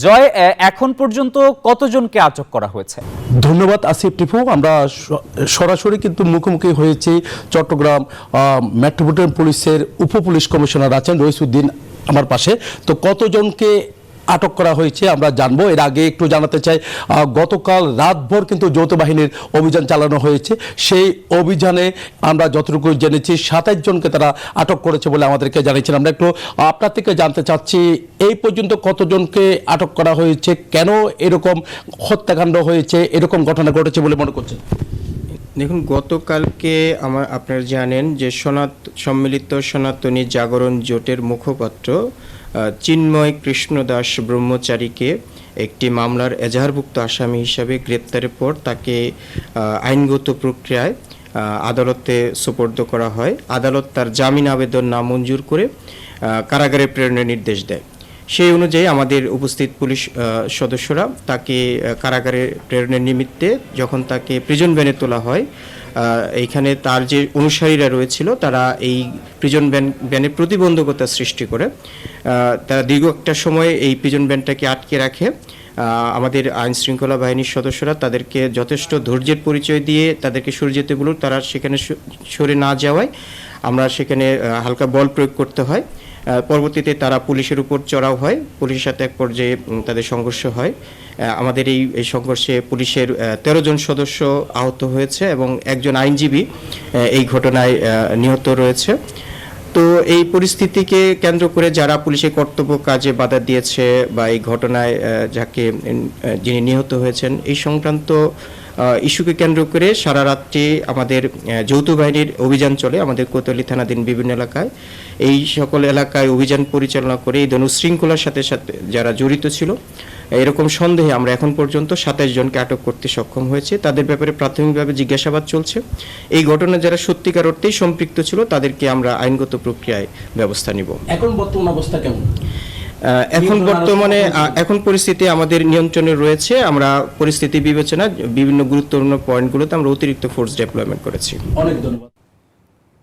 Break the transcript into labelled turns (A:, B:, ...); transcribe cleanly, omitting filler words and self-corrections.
A: জয়, এখন পর্যন্ত কতজনকে আটক করা হয়েছে?
B: ধন্যবাদ আসিফ টিপু। আমরা সরাসরি কিন্তু মুখোমুখি হয়েছি চট্টগ্রাম মেট্রোপলিটন পুলিশের উপপুলিশ কমিশনার আছেন রইসউদ্দিন আমার পাশে। তো কতজনকে আটক করা হয়েছে আমরা জানবো। এর আগে একটু জানাতে চাই, গতকাল রাতভর কিন্তু যৌথ বাহিনীর অভিযান চালানো হয়েছে। সেই অভিযানে আমরা যতটুকু জেনেছি 27 জনকে তারা আটক করেছে বলে আমাদেরকে জানিয়েছেন। আমরা একটু আপনার থেকে জানতে চাচ্ছি, এই পর্যন্ত কতজনকে আটক করা হয়েছে, কেন এরকম হত্যাকাণ্ড হয়েছে, এরকম ঘটনা ঘটেছে বলে মনে করছেন?
C: দেখুন, গতকালকে আপনারা জানেন যে সম্মিলিত সনাতনী জাগরণ জোটের মুখপাত্র চিন্ময় কৃষ্ণ দাস ব্রহ্মচারীকে একটি মামলার এজাহারভুক্ত আসামি হিসাবে গ্রেপ্তারের পর তাকে আইনগত প্রক্রিয়ায় আদালতে সোপর্দ করা হয়। আদালত তার জামিন আবেদন নামঞ্জুর করে কারাগারে প্রেরণের নির্দেশ দেয়। সেই অনুযায়ী আমাদের উপস্থিত পুলিশ সদস্যরা তাকে কারাগারে প্রেরণের নিমিত্তে যখন তাকে প্রিজন ভ্যানে তোলা হয়, এইখানে তার যে অনুসারীরা রয়েছিল তারা এই প্রিজন ভ্যানে প্রতিবন্ধকতা সৃষ্টি করে তারা দীর্ঘ একটা সময় এই প্রিজন ভ্যানটাকে আটকে রাখে। আমাদের আইন শৃঙ্খলা বাহিনীর সদস্যরা তাদেরকে যথেষ্ট ধৈর্যের পরিচয় দিয়ে তাদেরকে সরে যেতে বলুন, তারা সেখানে সরে না যাওয়ায় আমরা সেখানে হালকা বল প্রয়োগ করতে হয়। পরবর্তীতে তারা পুলিশের উপর চড়াও হয়, পুলিশের সাথে এক পর্যায়ে তাদের সংঘর্ষ হয়। আমাদের এই সংঘর্ষে পুলিশের 13 জন সদস্য আহত হয়েছে এবং একজন আইনজীবী এই ঘটনায় নিহত রয়েছে। তো এই পরিস্থিতিকে কেন্দ্র করে যারা পুলিশের কর্তব্য কাজে বাধা দিয়েছে বা এই ঘটনায় যিনি নিহত হয়েছেন, এই সংক্রান্ত ইস্যুকে কেন্দ্র করে সারা রাত্রি আমাদের যৌথ বাহিনীর অভিযান চলে আমাদের কোতোয়ালি থানাধীন বিভিন্ন এলাকায়। এই সকল এলাকায় অভিযান পরিচালনা করে এই উশৃঙ্খলার সাথে যারা জড়িত ছিল এরকম সন্দেহে আমরা এখন পর্যন্ত 27 জনকে আটক করতে সক্ষম হয়েছে। তাদের ব্যাপারে প্রাথমিকভাবে জিজ্ঞাসাবাদ চলছে। এই ঘটনায় যারা সত্যিকার অর্থেই সম্পৃক্ত ছিল তাদেরকে আমরা আইনগত প্রক্রিয়ায় ব্যবস্থা নিব।
B: এখন বর্তমান অবস্থা কেমন?
C: এখন পরিস্থিতি আমাদের নিয়ন্ত্রণে রয়েছে। আমরা পরিস্থিতি বিবেচনা বিভিন্ন গুরুত্বপূর্ণ পয়েন্টগুলোতে আমরা অতিরিক্ত ফোর্স ডেপ্লয়মেন্ট করেছি।
B: অনেক ধন্যবাদ।